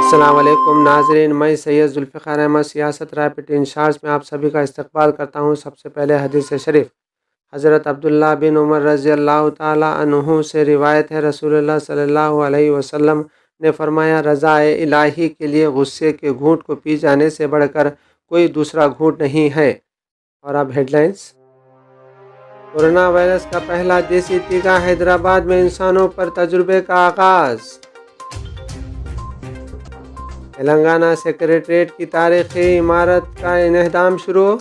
السلام علیکم ناظرین، میں سید ذوالفقار احمد سیاست ریپڈ انشارج میں آپ سبھی کا استقبال کرتا ہوں۔ سب سے پہلے حدیث شریف حضرت عبداللہ بن عمر رضی اللہ تعالیٰ عنہ سے روایت ہے، رسول اللہ صلی اللہ علیہ وسلم نے فرمایا، رضا الہی کے لیے غصے کے گھونٹ کو پی جانے سے بڑھ کر کوئی دوسرا گھونٹ نہیں ہے۔ اور اب ہیڈ لائنز۔ کورونا وائرس کا پہلا دیسی ٹیکہ حیدرآباد میں انسانوں پر تجربے کا آغاز۔ تلنگانہ سیکریٹریٹ کی تاریخی عمارت کا انہدام شروع۔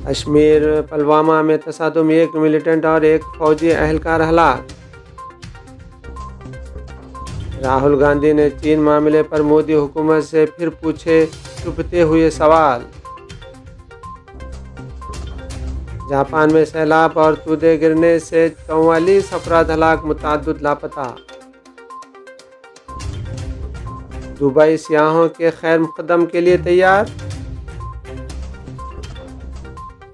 کشمیر پلوامہ میں تصادم، ایک ملیٹنٹ اور ایک فوجی اہلکار ہلاک۔ راہل گاندھی نے چین معاملے پر مودی حکومت سے پھر پوچھے چبھتے ہوئے سوال۔ جاپان میں سیلاب اور تودے گرنے سے 44 افراد ہلاک، متعدد لاپتہ۔ دبئی سیاحوں کے خیر مقدم کے لیے تیار۔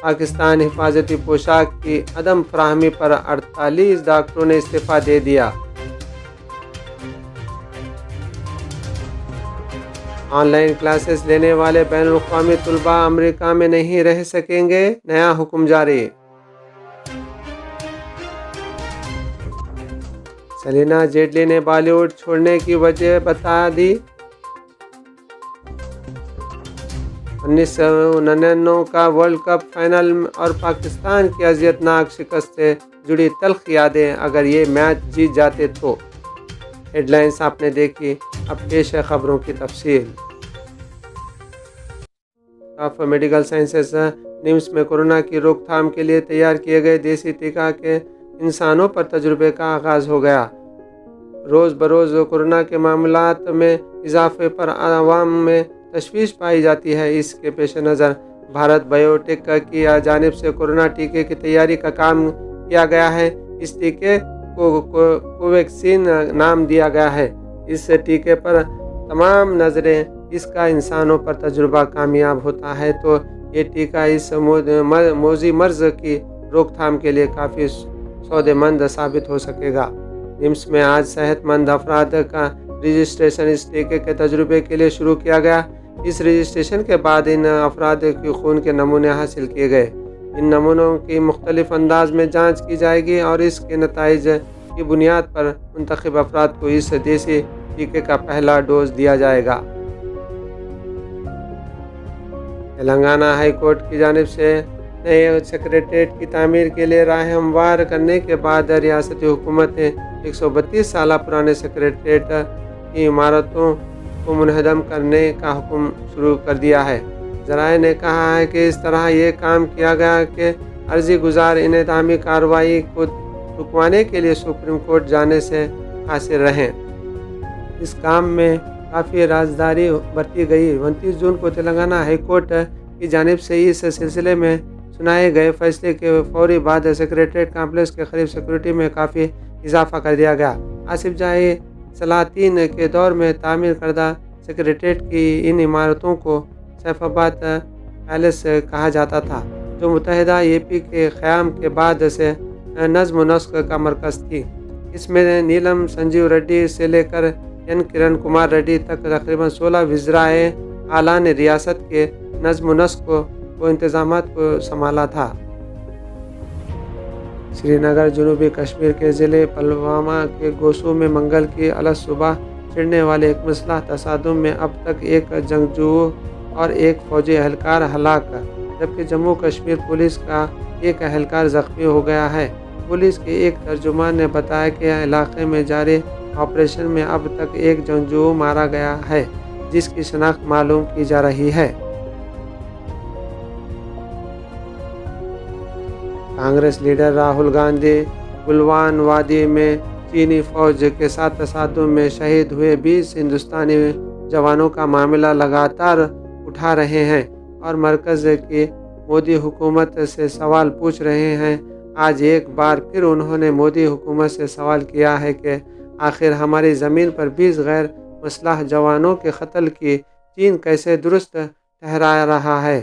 پاکستان حفاظتی پوشاک کی عدم فراہمی پر 48 ڈاکٹروں نے استعفیٰ دے دیا۔ آن لائن کلاسز لینے والے بین الاقوامی طلباء امریکہ میں نہیں رہ سکیں گے، نیا حکم جاری۔ سیلینا جیٹلی نے بالی ووڈ چھوڑنے کی وجہ بتا دی۔ 1999 کا ورلڈ کپ فائنل اور پاکستان کی اذیت ناک شکست سے جڑی تلخ یادیں، اگر یہ میچ جیت جاتے تو۔ ہیڈ لائنز آپ نے دیکھی، اب پیش ہے خبروں کی تفصیل۔ آف میڈیکل سائنسز نیمس میں کورونا کی روک تھام کے لیے تیار کیے گئے دیسی ٹیکہ کے انسانوں پر تجربے کا آغاز ہو گیا۔ روز بروز کورونا کے معاملات میں اضافے پر عوام میں تشویش پائی جاتی ہے۔ اس کے پیش نظر بھارت بایو ٹیک کی جانب سے کورونا ٹیکے کی تیاری کا کام کیا گیا ہے۔ اس ٹیکے کو کوویکسین نام دیا گیا ہے۔ اس ٹیکے پر تمام نظریں اس کا انسانوں پر تجربہ کامیاب ہوتا ہے تو یہ ٹیکہ اس موذی مرض کی روک تھام کے لیے کافی سودے مند ثابت ہو سکے گا۔ نیمس میں آج صحت مند افراد کا رجسٹریشن اس ٹیکے کے تجربے کے لیے شروع کیا گیا۔ اس رجسٹریشن کے بعد ان افراد کی خون کے نمونے حاصل کیے گئے۔ ان نمونوں کی مختلف انداز میں جانچ کی جائے گی اور اس کے نتائج کی بنیاد پر منتخب افراد کو اس دیسی ٹیکے کا پہلا ڈوز دیا جائے گا۔ تلنگانہ ہائی کورٹ کی جانب سے نئے سیکریٹریٹ کی تعمیر کے لیے راہ ہموار کرنے کے بعد ریاستی حکومت نے 132 سالہ پرانے سیکریٹریٹ کی عمارتوں کو منہدم کرنے کا حکم شروع کر دیا ہے۔ ذرائع نے کہا ہے کہ اس طرح یہ کام کیا گیا کہ عرضی گزار انہدامی کارروائی کو رکوانے کے لیے سپریم کورٹ جانے سے قاصر رہیں۔ اس کام میں کافی رازداری برتی گئی۔ 29 جون کو تلنگانہ ہائی کورٹ کی جانب سے اس سلسلے میں سنائے گئے فیصلے کے فوری بعد سیکریٹریٹ کمپلیکس کے قریب سیکورٹی میں کافی اضافہ کر دیا گیا۔ آصف جاہی سلاطین کے دور میں تعمیر کردہ سیکریٹریٹ کی ان عمارتوں کو سیف آباد پیلس کہا جاتا تھا، جو متحدہ اے پی کے قیام کے بعد سے نظم و نسق کا مرکز تھی۔ اس میں نیلم سنجیو ریڈی سے لے کر این کرن کمار ریڈی تک تقریباً 16 وزرائے اعلیٰ نے ریاست کے نظم و نسق کو انتظامات کو سنبھالا تھا۔ سری نگر جنوبی کشمیر کے ضلع پلوامہ کے گوسو میں منگل کی الگ صبح چھڑنے والے ایک مسلح تصادم میں اب تک ایک جنگجو اور ایک فوجی اہلکار ہلاک، جبکہ جموں کشمیر پولیس کا ایک اہلکار زخمی ہو گیا ہے۔ پولیس کے ایک ترجمان نے بتایا کہ علاقے میں جاری آپریشن میں اب تک ایک جنگجو مارا گیا ہے، جس کی شناخت معلوم کی جا رہی ہے۔ کانگریس لیڈر راہل گاندھی گلوان وادی میں چینی فوج کے ساتھ تصادم میں شہید ہوئے 20 ہندوستانی جوانوں کا معاملہ لگاتار اٹھا رہے ہیں اور مرکز کی مودی حکومت سے سوال پوچھ رہے ہیں۔ آج ایک بار پھر انہوں نے مودی حکومت سے سوال کیا ہے کہ آخر ہماری زمین پر 20 غیر مسلح جوانوں کے قتل کی چین کیسے درست ٹھہرا رہا ہے۔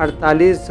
48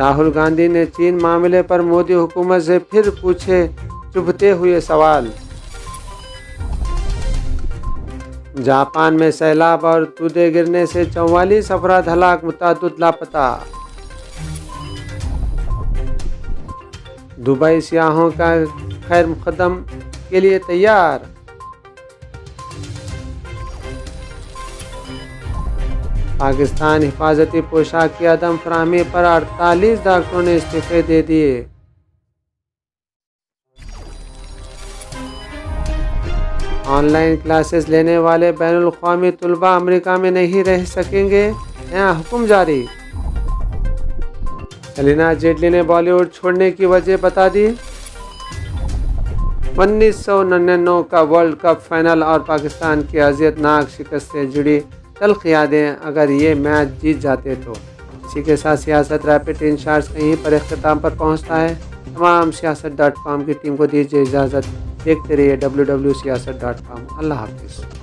راہل گاندھی نے چین معاملے پر مودی حکومت سے پھر پوچھے چبھتے ہوئے سوال۔ جاپان میں سیلاب اور تودے گرنے سے 44 افراد ہلاک، متعدد لاپتہ۔ دبئی سیاحوں کا خیر مقدم کے لیے تیار۔ پاکستان حفاظتی پوشاک کی عدم فراہمی پر 48 ڈاکٹروں نے استعفے دے دیے۔ آن لائن کلاسز لینے والے بین الاقوامی طلباء امریکہ میں نہیں رہ سکیں گے، نیا حکم جاری۔ سیلینا جیٹلی نے بالی ووڈ چھوڑنے کی وجہ بتا دی۔ 1999 کا ورلڈ کپ فائنل اور پاکستان کی اذیت ناک شکست سے جڑی تلخ یادیں، اگر یہ میچ جیت جاتے تو۔ اسی کے ساتھ سیاست ریپڈ انشارٹس کہیں پر اختتام پر پہنچتا ہے۔ تمام سیاست.com کی ٹیم کو دیجیے اجازت۔ دیکھتے رہیے www.siyaasat.com۔ اللہ حافظ۔